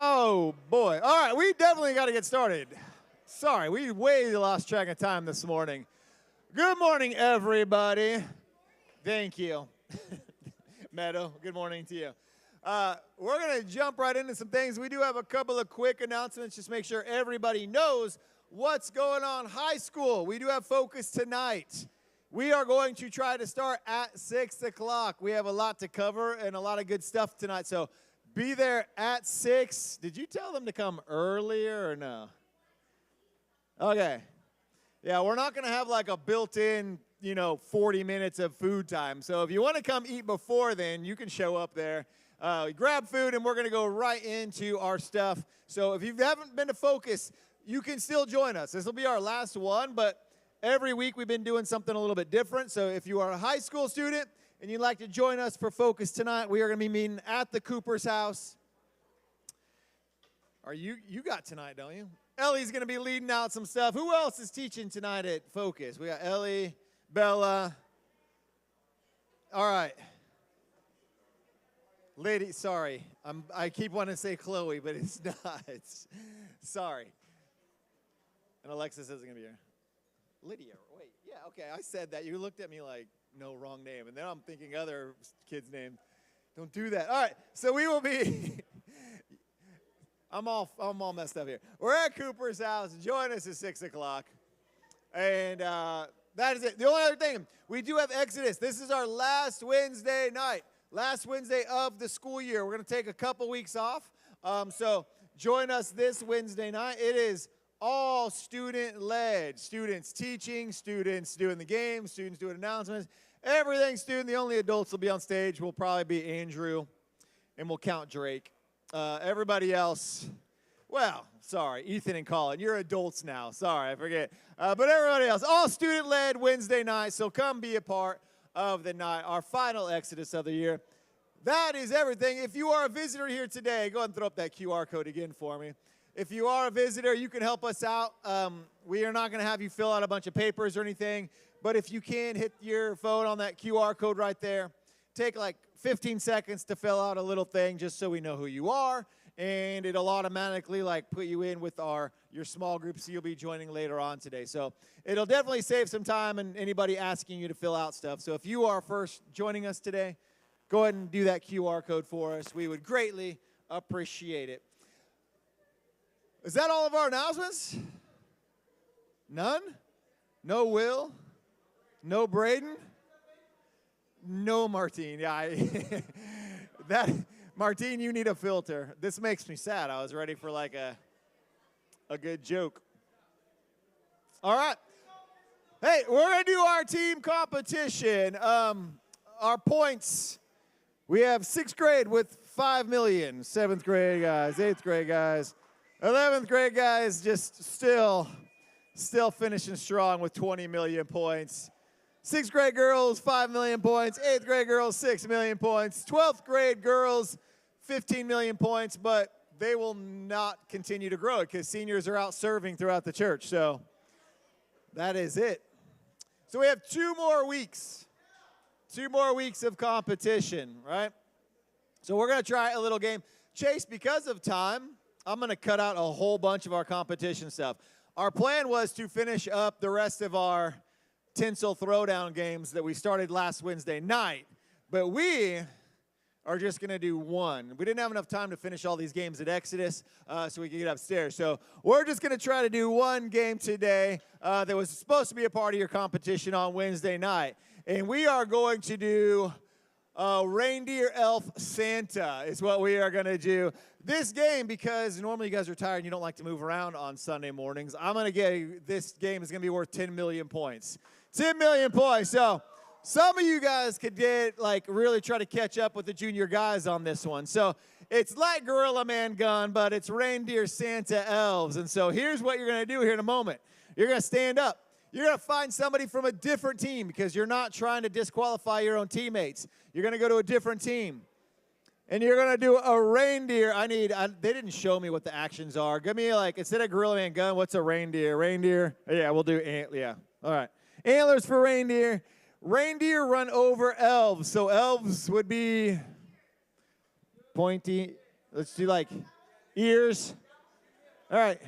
Oh, boy. All right, we definitely got to get started. Sorry, we way lost track of time this morning. Good morning, everybody. Thank you. Meadow, good morning to you. We're going to jump right into some things. We do have a couple of quick announcements. Just make sure everybody knows what's going on. High school, we do have focus tonight. We are going to try to start at 6 o'clock. We have a lot to cover and a lot of good stuff tonight, so be there at 6. Did you tell them to come earlier or no? Okay. Yeah, we're not going to have like a built-in, 40 minutes of food time. So if you want to come eat before then, you can show up there. Grab food, and we're going to go right into our stuff. So if you haven't been to Focus, you can still join us. This will be our last one, but every week we've been doing something a little bit different. So if you are a high school student and you'd like to join us for Focus tonight, we are going to be meeting at the Cooper's house. You got tonight, don't you? Ellie's going to be leading out some stuff. Who else is teaching tonight at Focus? We got Ellie, Bella. All right. Lady, sorry. I keep wanting to say Chloe, but it's not. Sorry. And Alexis isn't going to be here. Lydia, wait. Yeah, okay, I said that. You looked at me like, no, wrong name. And then I'm thinking other kid's name. Don't do that. All right, so we will be, I'm all messed up here. We're at Cooper's house. Join us at 6 o'clock. And that is it. The only other thing, we do have Exodus. This is our last Wednesday night, last Wednesday of the school year. We're going to take a couple weeks off. So join us this Wednesday night. It is all student-led. Students teaching, students doing the games, students doing announcements, everything student. The only adults will be on stage will probably be Andrew, and we'll count Drake. Everybody else, well, sorry, Ethan and Colin, you're adults now. Sorry, I forget. But everybody else, all student-led Wednesday night, so come be a part of the night, our final Exodus of the year. That is everything. If you are a visitor here today, go ahead and throw up that QR code again for me. If you are a visitor, you can help us out. We are not going to have you fill out a bunch of papers or anything, but if you can, hit your phone on that QR code right there. Take like 15 seconds to fill out a little thing just so we know who you are, and it'll automatically put you in with your small groups you'll be joining later on today. So it'll definitely save some time and anybody asking you to fill out stuff. So if you are first joining us today, go ahead and do that QR code for us. We would greatly appreciate it. Is that all of our announcements? None? No Will? No Braden? No Martine. Yeah, Martine, you need a filter. This makes me sad. I was ready for a good joke. All right. Hey, we're going to do our team competition. Our points, we have 6th grade with 5 million, 7th grade guys, 8th grade guys. 11th grade guys just still finishing strong with 20 million points. 6th grade girls, 5 million points. 8th grade girls, 6 million points. 12th grade girls, 15 million points, but they will not continue to grow because seniors are out serving throughout the church. So that is it. So we have 2 more weeks. 2 more weeks of competition, right? So we're going to try a little game. Chase, because of time, I'm going to cut out a whole bunch of our competition stuff. Our plan was to finish up the rest of our tinsel throwdown games that we started last Wednesday night, but we are just going to do one. We didn't have enough time to finish all these games at Exodus, so we could get upstairs. So we're just going to try to do one game today that was supposed to be a part of your competition on Wednesday night, and we are going to do Reindeer Elf Santa is what we are going to do. This game, because normally you guys are tired and you don't like to move around on Sunday mornings, I'm going to get this game is going to be worth 10 million points. 10 million points. So some of you guys could really try to catch up with the junior guys on this one. So it's like Gorilla Man Gun, but it's Reindeer Santa Elves. And so here's what you're going to do here in a moment. You're going to stand up. You're going to find somebody from a different team because you're not trying to disqualify your own teammates. You're going to go to a different team. And you're going to do a reindeer. They didn't show me what the actions are. Give me instead of Gorilla Man Gun, what's a reindeer? Reindeer. Yeah, we'll do yeah. All right. Antlers for reindeer. Reindeer run over elves. So elves would be pointy. Let's do Ears. All right.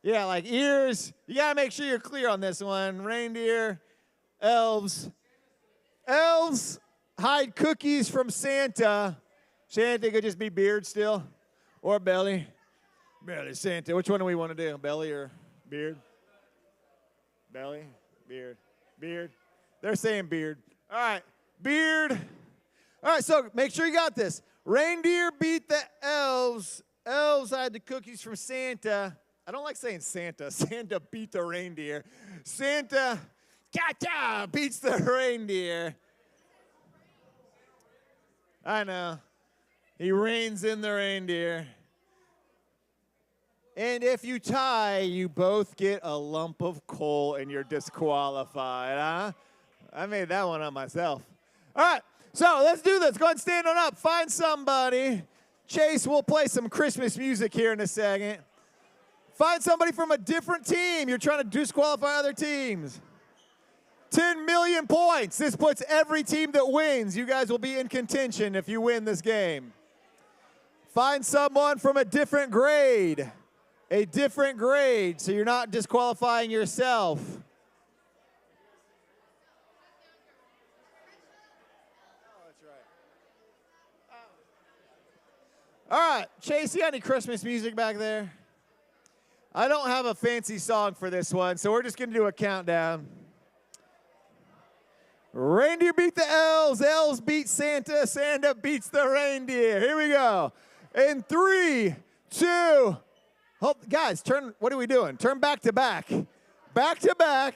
Yeah, like ears. You got to make sure you're clear on this one. Reindeer, elves. Elves hide cookies from Santa. Santa could just be beard still or belly. Belly, Santa. Which one do we want to do? Belly or beard? Belly, beard, beard. They're saying beard. All right, beard. All right, so make sure you got this. Reindeer beat the elves. Elves hide the cookies from Santa. I don't like saying Santa. Santa beat the reindeer. Santa, cha-cha, beats the reindeer. I know. He reins in the reindeer. And if you tie, you both get a lump of coal and you're disqualified, huh? I made that one up myself. All right, so let's do this. Go ahead and stand on up. Find somebody. Chase, we'll play some Christmas music here in a second. Find somebody from a different team. You're trying to disqualify other teams. 10 million points. This puts every team that wins. You guys will be in contention if you win this game. Find someone from a different grade. A different grade, so you're not disqualifying yourself. Oh, that's right. All right, Chase, you got any Christmas music back there? I don't have a fancy song for this one, so we're just going to do a countdown. Reindeer beat the elves. Elves beat Santa. Santa beats the reindeer. Here we go. In 3, 2, oh, guys, turn, what are we doing? Turn back to back. Back to back.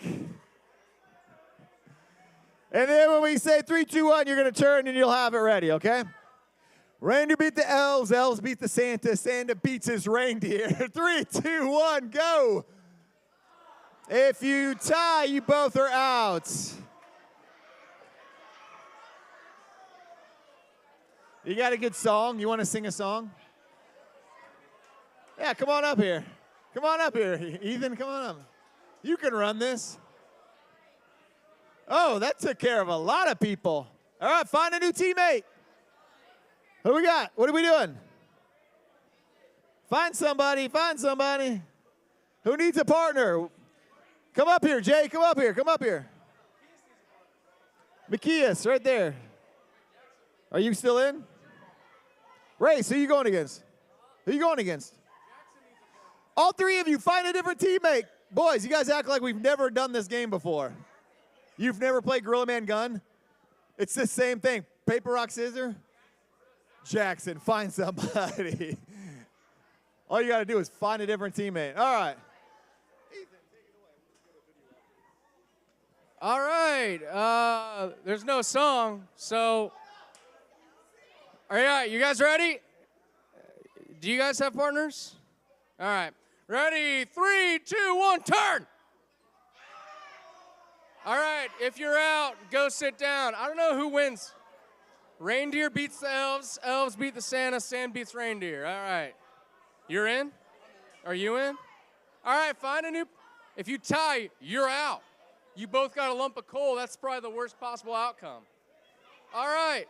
And then when we say 3, 2, 1, you're going to turn and you'll have it ready, okay? Reindeer beat the elves. Elves beat the Santa. Santa beats his reindeer. 3, 2, 1, go. If you tie, you both are out. You got a good song? You want to sing a song? Yeah, come on up here. Come on up here, Ethan, come on up. You can run this. Oh, that took care of a lot of people. All right, find a new teammate. Who we got? What are we doing? Find somebody, find somebody. Who needs a partner? Come up here, Jay, come up here, come up here. Macias, right there. Are you still in? Race, who are you going against? Who are you going against? All three of you, find a different teammate. Boys, you guys act like we've never done this game before. You've never played Gorilla Man Gun? It's the same thing. Paper, rock, scissors. Jackson, find somebody. All you got to do is find a different teammate. All right. All right. There's no song, so. All right, you guys ready? Do you guys have partners? All right. Ready? 3, 2, 1, turn. All right, if you're out, go sit down. I don't know who wins. Reindeer beats the elves. Elves beat the Santa. Santa beats reindeer. All right. You're in? Are you in? All right, find a new. If you tie, you're out. You both got a lump of coal. That's probably the worst possible outcome. All right.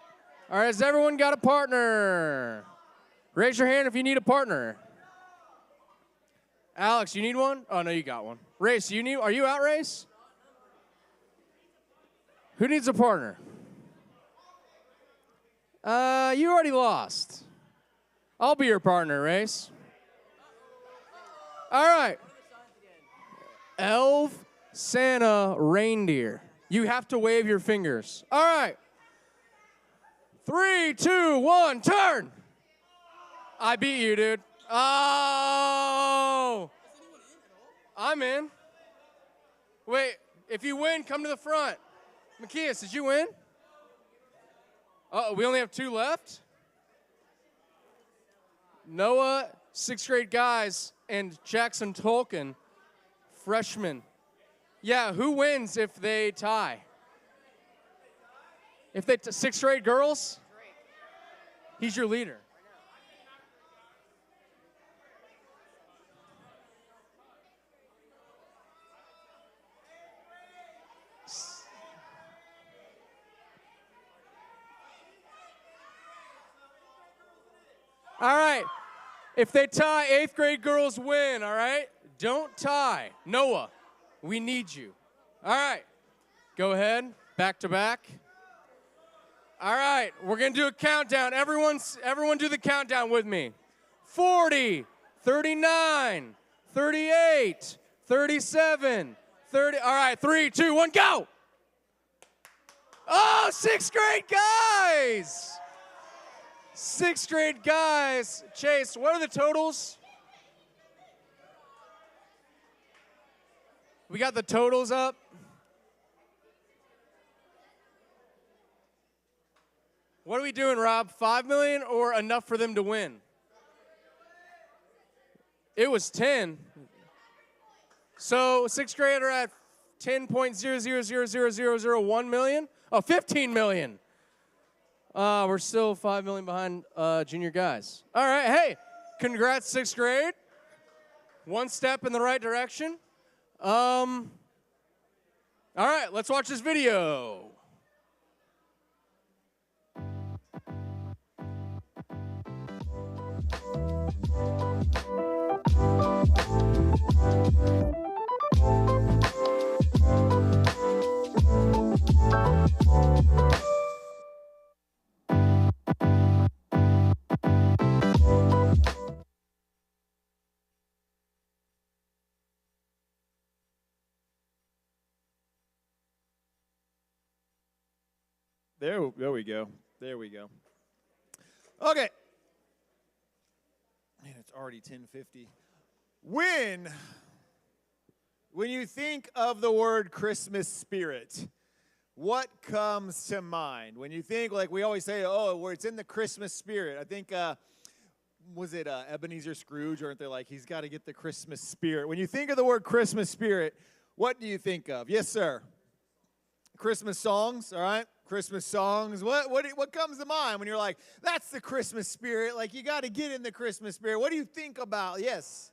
All right, has everyone got a partner? Raise your hand if you need a partner. Alex, you need one? Oh, no, you got one. Race, are you out, Race? Who needs a partner? You already lost. I'll be your partner, Race. All right. Elf, Santa, reindeer. You have to wave your fingers. All right. 3, 2, 1, turn. I beat you, dude. Oh. I'm in. Wait, if you win, come to the front. Macias, did you win? Uh-oh, we only have 2 left? Noah, 6th grade guys, and Jackson Tolkien, freshman. Yeah, who wins if they tie? If they 6th grade girls? He's your leader. All right. If they tie, 8th grade girls win, all right? Don't tie. Noah, we need you. All right. Go ahead. Back to back. All right. We're going to do a countdown. Everyone do the countdown with me. 40, 39, 38, 37, 30. All right. 3, 2, 1, go. Oh, 6th grade guys. 6th grade guys. Chase, what are the totals? We got the totals up. What are we doing, Rob? 5 million or enough for them to win? It was 10. So 6th grade are at 10.0000001 million. Oh, 15 million. We're still 5 million behind junior guys. All right, hey, congrats 6th grade. One step in the right direction. All right, let's watch this video. There we go. There we go. Okay. Man, it's already 10:50. When you think of the word Christmas spirit, what comes to mind? When you think, like we always say, oh, where it's in the Christmas spirit. I think, was it Ebenezer Scrooge? Aren't they like, he's got to get the Christmas spirit? When you think of the word Christmas spirit, what do you think of? Yes, sir. Christmas songs, all right? Christmas songs. What comes to mind when you're like, that's the Christmas spirit? Like, you got to get in the Christmas spirit. What do you think about? Yes.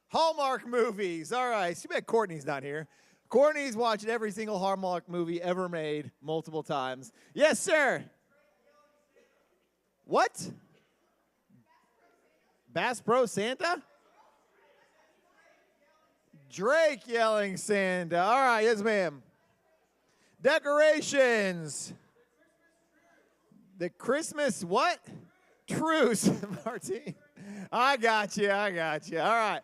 Hallmark movies. All right. Too bad Courtney's not here. Courtney's watched every single Hallmark movie ever made multiple times. Yes, sir. What? Bass Pro Santa? Drake yelling Santa. All right. Yes, ma'am. Decorations. The Christmas what? Truce, Martine. I got you. All right.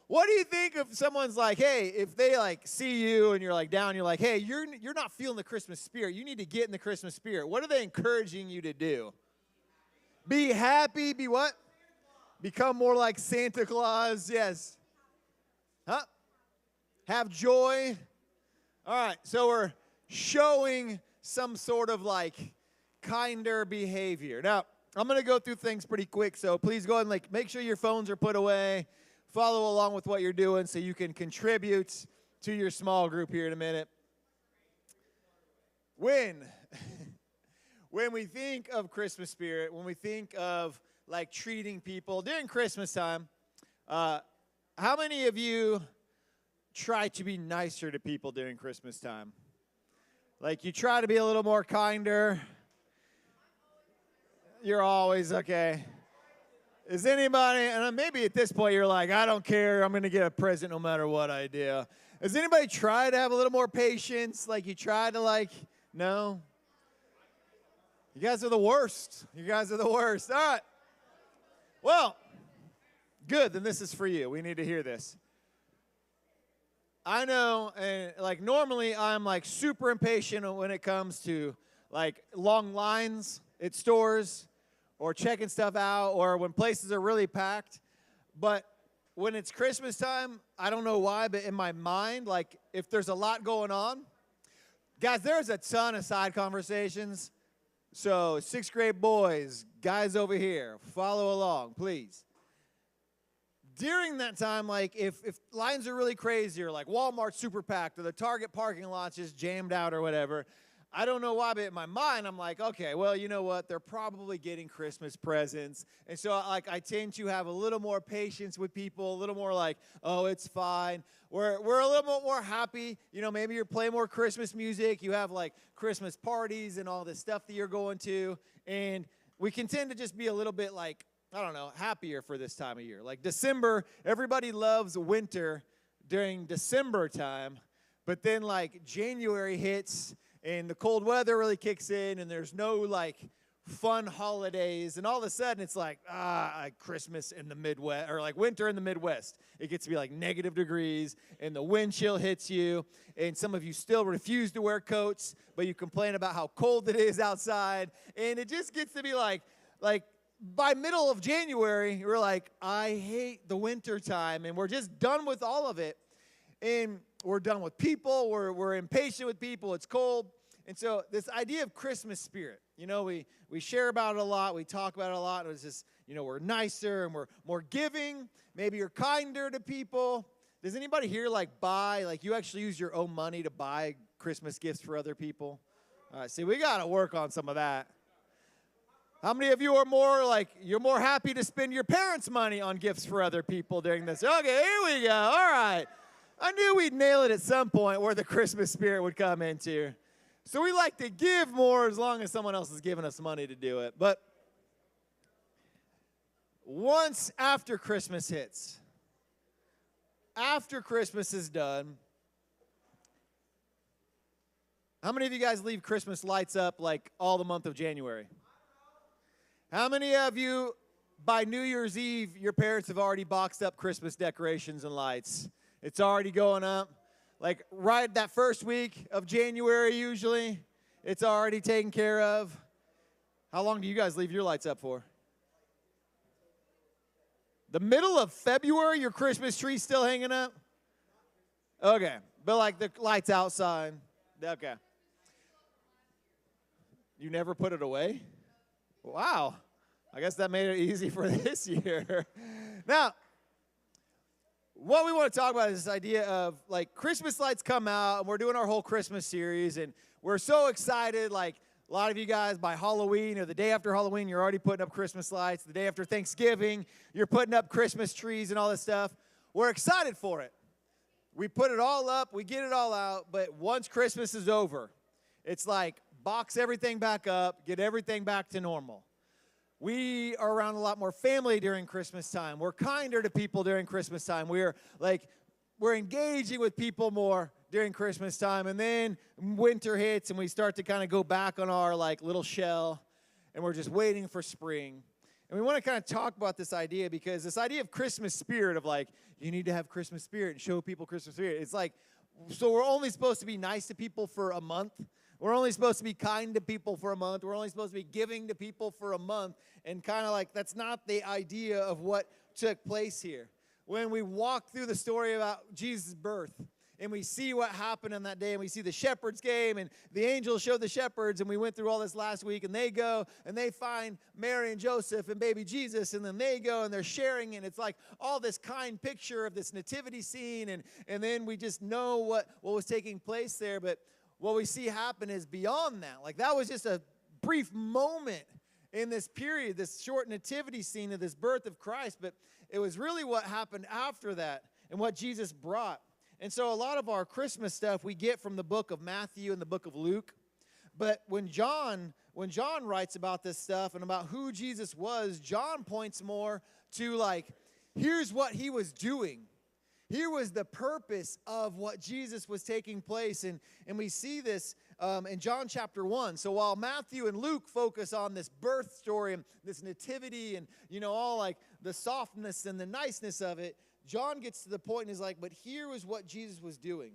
What do you think if someone's like, hey, if they like see you and you're like down, you're like, hey, you're not feeling the Christmas spirit. You need to get in the Christmas spirit. What are they encouraging you to do? Be happy. Be what? Become more like Santa Claus. Yes. Huh? Have joy. All right. So we're showing some sort of like kinder behavior. Now, I'm going to go through things pretty quick, so please go ahead and like make sure your phones are put away. Follow along with what you're doing so you can contribute to your small group here in a minute. When we think of Christmas spirit, when we think of like treating people during Christmas time, how many of you try to be nicer to people during Christmas time? Like you try to be a little more kinder. You're always okay. Is anybody, and maybe at this point you're like, I don't care, I'm going to get a present no matter what I do. Has anybody tried to have a little more patience? Like you try to like, no? You guys are the worst. All right. Well, good, then this is for you. We need to hear this. I know, and like normally I'm like super impatient when it comes to like long lines at stores or checking stuff out or when places are really packed. But when it's Christmas time, I don't know why, but in my mind, like if there's a lot going on, guys, there's a ton of side conversations. So 6th grade boys, guys over here, follow along, please. During that time, like if lines are really crazy or like Walmart's super packed or the Target parking lot's just jammed out or whatever, I don't know why, but in my mind, I'm like, okay, well, you know what? They're probably getting Christmas presents. And so like I tend to have a little more patience with people, a little more like, oh, it's fine. We're a little bit more happy. You know, maybe you're playing more Christmas music. You have like Christmas parties and all this stuff that you're going to. And we can tend to just be a little bit like I don't know, happier for this time of year. Like December, everybody loves winter during December time, but then like January hits and the cold weather really kicks in and there's no like fun holidays, and all of a sudden it's like Christmas in the Midwest, or like winter in the Midwest. It gets to be like negative degrees and the wind chill hits you, and some of you still refuse to wear coats, but you complain about how cold it is outside, and it just gets to be like by middle of January, we're like, I hate the winter time, and we're just done with all of it, and we're done with people, we're impatient with people, it's cold. And so this idea of Christmas spirit, we share about it a lot, we talk about it a lot, and it's just, we're nicer and we're more giving, maybe you're kinder to people. Does anybody here you actually use your own money to buy Christmas gifts for other people? All right, see, we got to work on some of that. How many of you are you're more happy to spend your parents' money on gifts for other people during this? Okay, here we go, all right. I knew we'd nail it at some point where the Christmas spirit would come into. So we like to give more as long as someone else is giving us money to do it. But once after Christmas hits, after Christmas is done, how many of you guys leave Christmas lights up like all the month of January? How many of you, by New Year's Eve, your parents have already boxed up Christmas decorations and lights? It's already going up. Like right that first week of January usually, it's already taken care of. How long do you guys leave your lights up for? The middle of February, your Christmas tree's still hanging up? Okay, but like the lights outside, okay. You never put it away? Wow, I guess that made it easy for this year. Now, what we want to talk about is this idea of like Christmas lights come out, and we're doing our whole Christmas series, and we're so excited. Like a lot of you guys, by Halloween or the day after Halloween, you're already putting up Christmas lights. The day after Thanksgiving, you're putting up Christmas trees and all this stuff. We're excited for it. We put it all up, we get it all out, but once Christmas is over, it's like box everything back up, get everything back to normal. We are around a lot more family during Christmas time. We're kinder to people during Christmas time. We're engaging with people more during Christmas time. And then winter hits and we start to kind of go back on our little shell, and we're just waiting for spring. And we want to kind of talk about this idea, because this idea of Christmas spirit of you need to have Christmas spirit and show people Christmas spirit. It's so we're only supposed to be nice to people for a month. We're only supposed to be kind to people for a month. We're only supposed to be giving to people for a month. And kind of that's not the idea of what took place here. When we walk through the story about Jesus' birth, and we see what happened on that day, and we see the shepherds came, and the angels showed the shepherds, and we went through all this last week, and they go, and they find Mary and Joseph and baby Jesus, and then they go, and they're sharing, and it's like all this kind picture of this nativity scene, and then we just know what was taking place there, but what we see happen is beyond that. That was just a brief moment in this period, this short nativity scene of this birth of Christ, but it was really what happened after that and what Jesus brought. And so a lot of our Christmas stuff we get from the book of Matthew and the book of Luke. But when John writes about this stuff and about who Jesus was, John points more to here's what he was doing. Here was the purpose of what Jesus was taking place. And we see this in John chapter 1. So while Matthew and Luke focus on this birth story and this nativity and, all the softness and the niceness of it, John gets to the point and is but here was what Jesus was doing.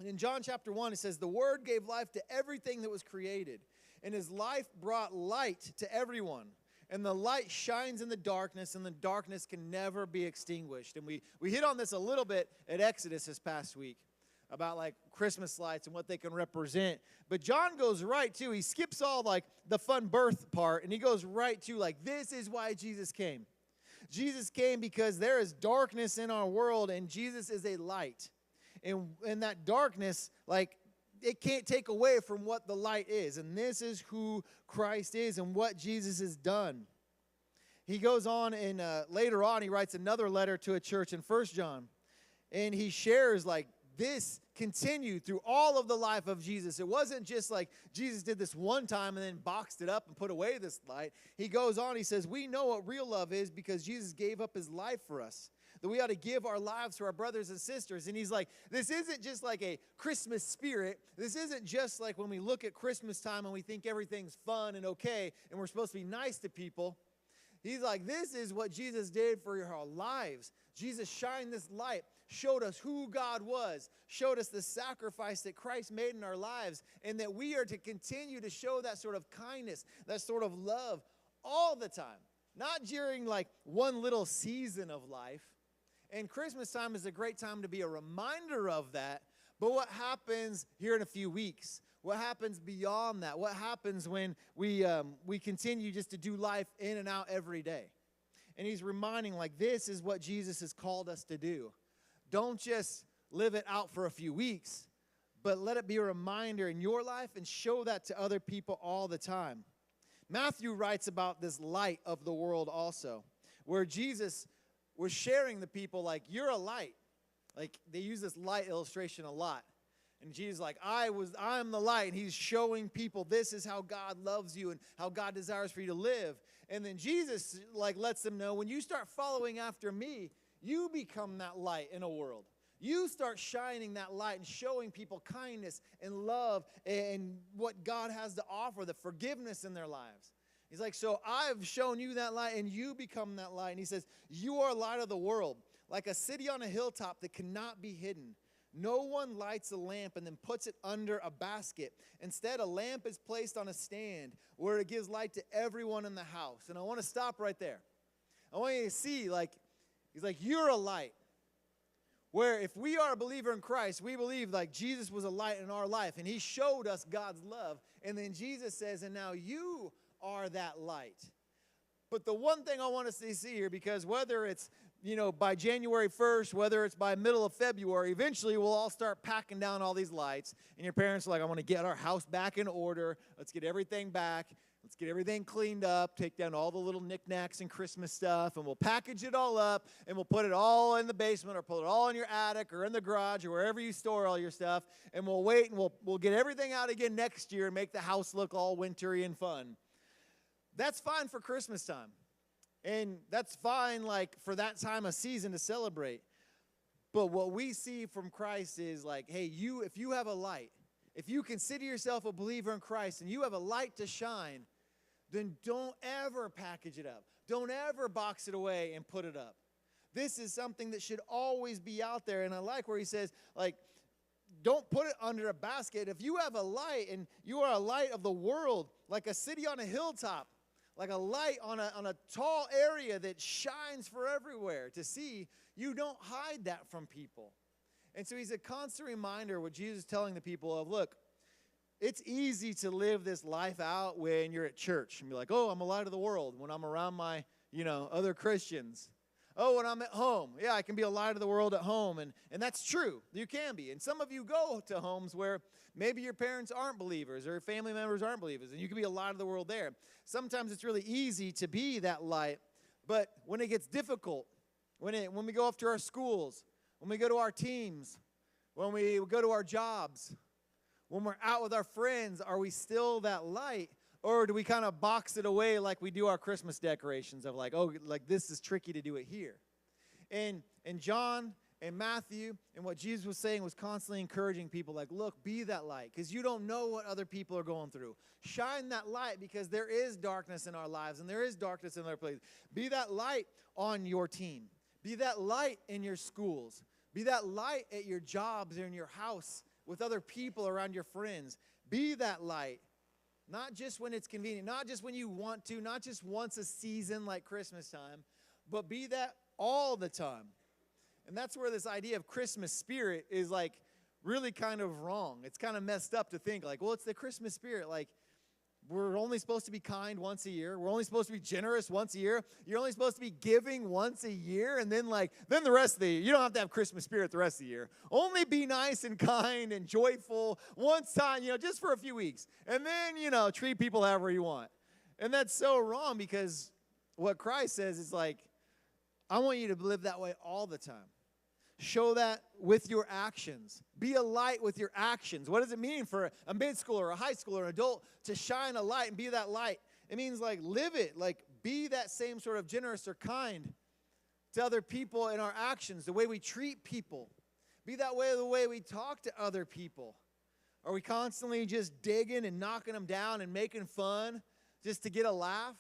And in John chapter 1, it says, the Word gave life to everything that was created, and his life brought light to everyone. And the light shines in the darkness, and the darkness can never be extinguished. And we hit on this a little bit at Exodus this past week about Christmas lights and what they can represent. But John goes right to, he skips all the fun birth part, and he goes right to this is why Jesus came. Jesus came because there is darkness in our world, and Jesus is a light. And that darkness, it can't take away from what the light is. And this is who Christ is and what Jesus has done. He goes on, and later on, he writes another letter to a church in 1 John. And he shares, this continued through all of the life of Jesus. It wasn't just like Jesus did this one time and then boxed it up and put away this light. He goes on, he says, we know what real love is because Jesus gave up his life for us, that we ought to give our lives to our brothers and sisters. And he's like, this isn't just like a Christmas spirit. This isn't just like when we look at Christmas time and we think everything's fun and okay and we're supposed to be nice to people. He's like, this is what Jesus did for our lives. Jesus shined this light, showed us who God was, showed us the sacrifice that Christ made in our lives, and that we are to continue to show that sort of kindness, that sort of love all the time, not during like one little season of life. And Christmas time is a great time to be a reminder of that. But what happens here in a few weeks? What happens beyond that? What happens when we continue just to do life in and out every day? And he's reminding, like, this is what Jesus has called us to do. Don't just live it out for a few weeks, but let it be a reminder in your life and show that to other people all the time. Matthew writes about this light of the world also, where Jesus was sharing the people, like, you're a light. Like, they use this light illustration a lot. And Jesus is like, I'm the light. And he's showing people this is how God loves you and how God desires for you to live. And then Jesus, like, lets them know when you start following after me, you become that light in a world. You start shining that light and showing people kindness and love and what God has to offer, the forgiveness in their lives. He's like, so I've shown you that light and you become that light. And he says, you are light of the world, like a city on a hilltop that cannot be hidden. No one lights a lamp and then puts it under a basket. Instead, a lamp is placed on a stand where it gives light to everyone in the house. And I want to stop right there. I want you to see, like, he's like, you're a light. Where if we are a believer in Christ, we believe like Jesus was a light in our life. And he showed us God's love. And then Jesus says, and now you are that light. But the one thing I want us to see here, because whether it's by January 1st, whether it's by middle of February, eventually we'll all start packing down all these lights. And your parents are like, I want to get our house back in order. Let's get everything back. Let's get everything cleaned up, take down all the little knickknacks and Christmas stuff, and we'll package it all up, and we'll put it all in the basement or put it all in your attic or in the garage or wherever you store all your stuff, and we'll wait, and we'll get everything out again next year and make the house look all wintry and fun. That's fine for Christmas time. And that's fine, like, for that time of season to celebrate. But what we see from Christ is like, hey, if you have a light, if you consider yourself a believer in Christ and you have a light to shine, then don't ever package it up. Don't ever box it away and put it up. This is something that should always be out there. And I like where he says, like, don't put it under a basket. If you have a light and you are a light of the world, like a city on a hilltop, like a light on a tall area that shines for everywhere to see, you don't hide that from people. And so he's a constant reminder what Jesus is telling the people of, look, it's easy to live this life out when you're at church and be like, oh, I'm a light of the world when I'm around my, other Christians. Oh, when I'm at home, yeah, I can be a light of the world at home. And that's true. You can be. And some of you go to homes where maybe your parents aren't believers or your family members aren't believers, and you can be a light of the world there. Sometimes it's really easy to be that light, but when it gets difficult, when we go off to our schools, when we go to our teams, when we go to our jobs, when we're out with our friends, are we still that light? Or do we kind of box it away like we do our Christmas decorations of like, oh, like this is tricky to do it here? And John and Matthew and what Jesus was saying was constantly encouraging people like, look, be that light because you don't know what other people are going through. Shine that light because there is darkness in our lives and there is darkness in other places. Be that light on your team. Be that light in your schools. Be that light at your jobs or in your house with other people around your friends. Be that light. Not just when it's convenient, not just when you want to, not just once a season like Christmas time, but be that all the time. And that's where this idea of Christmas spirit is like really kind of wrong. It's kind of messed up to think like, well, it's the Christmas spirit. Like, we're only supposed to be kind once a year. We're only supposed to be generous once a year. You're only supposed to be giving once a year. And then the rest of the year, you don't have to have Christmas spirit the rest of the year. Only be nice and kind and joyful once time, just for a few weeks. And then, treat people however you want. And that's so wrong because what Christ says is like, I want you to live that way all the time. show that with your actions. Be a light with your actions. What does it mean for a mid-schooler, a high schooler, an adult to shine a light and be that light? It means like live it, like be that same sort of generous or kind to other people in our actions, the way we treat people. Be that way the way we talk to other people. Are we constantly just digging and knocking them down and making fun just to get a laugh?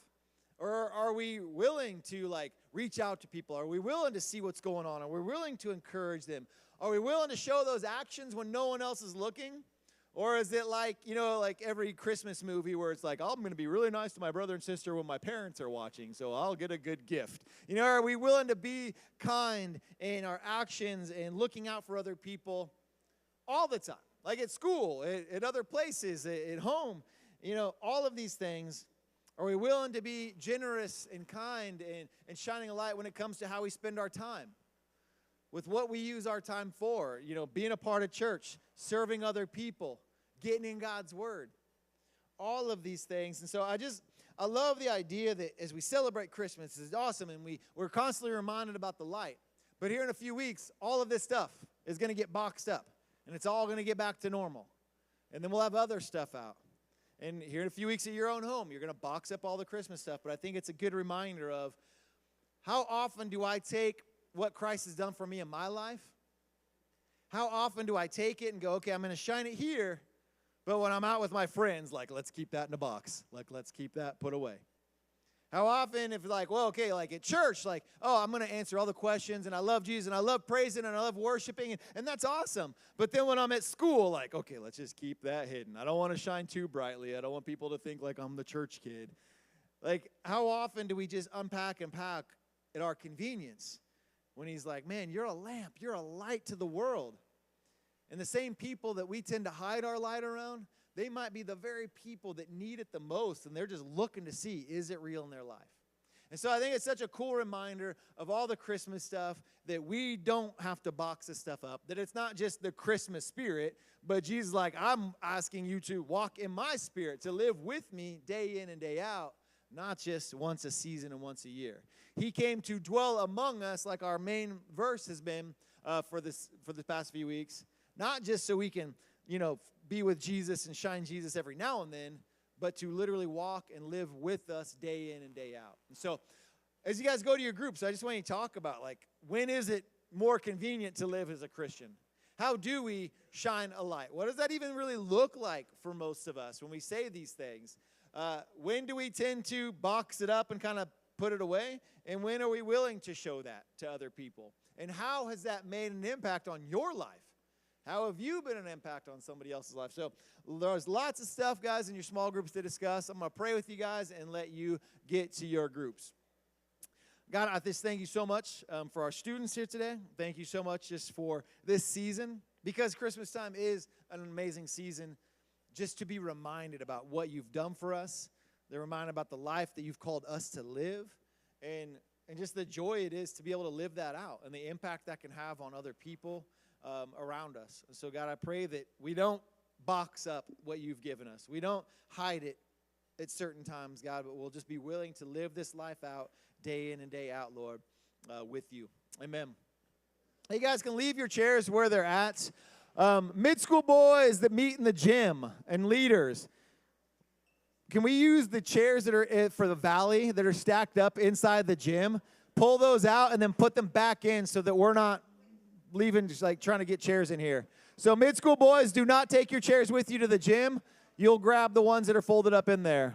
Or are we willing to like reach out to people? Are we willing to see what's going on? Are we willing to encourage them? Are we willing to show those actions when no one else is looking? Or is it like, you know, like every Christmas movie where it's like, oh, I'm going to be really nice to my brother and sister when my parents are watching, so I'll get a good gift. You know, are we willing to be kind in our actions and looking out for other people all the time? Like at school, at other places, at home, you know, all of these things. Are we willing to be generous and kind and shining a light when it comes to how we spend our time? With what we use our time for, you know, being a part of church, serving other people, getting in God's word. All of these things. And so I love the idea that as we celebrate Christmas, it's awesome, and we're constantly reminded about the light. But here in a few weeks, all of this stuff is going to get boxed up, and it's all going to get back to normal. And then we'll have other stuff out. And here in a few weeks at your own home, you're going to box up all the Christmas stuff. But I think it's a good reminder of how often do I take what Christ has done for me in my life? How often do I take it and go, okay, I'm going to shine it here, but when I'm out with my friends, like, let's keep that in a box. Like, let's keep that put away. How often, if like, well, okay, like at church, like, oh, I'm going to answer all the questions, and I love Jesus, and I love praising, and I love worshiping, and that's awesome. But then when I'm at school, like, okay, let's just keep that hidden. I don't want to shine too brightly. I don't want people to think like I'm the church kid. Like, how often do we just unpack and pack at our convenience when he's like, man, you're a lamp, you're a light to the world. And the same people that we tend to hide our light around, they might be the very people that need it the most, and they're just looking to see, is it real in their life? And so I think it's such a cool reminder of all the Christmas stuff that we don't have to box this stuff up, that it's not just the Christmas spirit, but Jesus is like, I'm asking you to walk in my spirit, to live with me day in and day out, not just once a season and once a year. He came to dwell among us, like our main verse has been for the past few weeks, not just so we can, you know, be with Jesus and shine Jesus every now and then, but to literally walk and live with us day in and day out. And so as you guys go to your groups, I just want you to talk about, like, when is it more convenient to live as a Christian? How do we shine a light? What does that even really look like for most of us when we say these things? When do we tend to box it up and kind of put it away? And when are we willing to show that to other people? And how has that made an impact on your life? How have you been an impact on somebody else's life? So there's lots of stuff, guys, in your small groups to discuss. I'm going to pray with you guys and let you get to your groups. God, I just thank you so much for our students here today. Thank you so much just for this season, because Christmas time is an amazing season just to be reminded about what you've done for us. They're reminded about the life that you've called us to live, and just the joy it is to be able to live that out and the impact that can have on other people around us. And so, God, I pray that we don't box up what you've given us. We don't hide it at certain times, God, but we'll just be willing to live this life out day in and day out, Lord, with you. Amen. Hey, guys, can leave your chairs where they're at. Mid-school boys that meet in the gym and leaders, can we use the chairs that are for the valley that are stacked up inside the gym? Pull those out and then put them back in so that we're not leaving, just like trying to get chairs in here. So mid-school boys, do not take your chairs with you to the gym. You'll grab the ones that are folded up in there.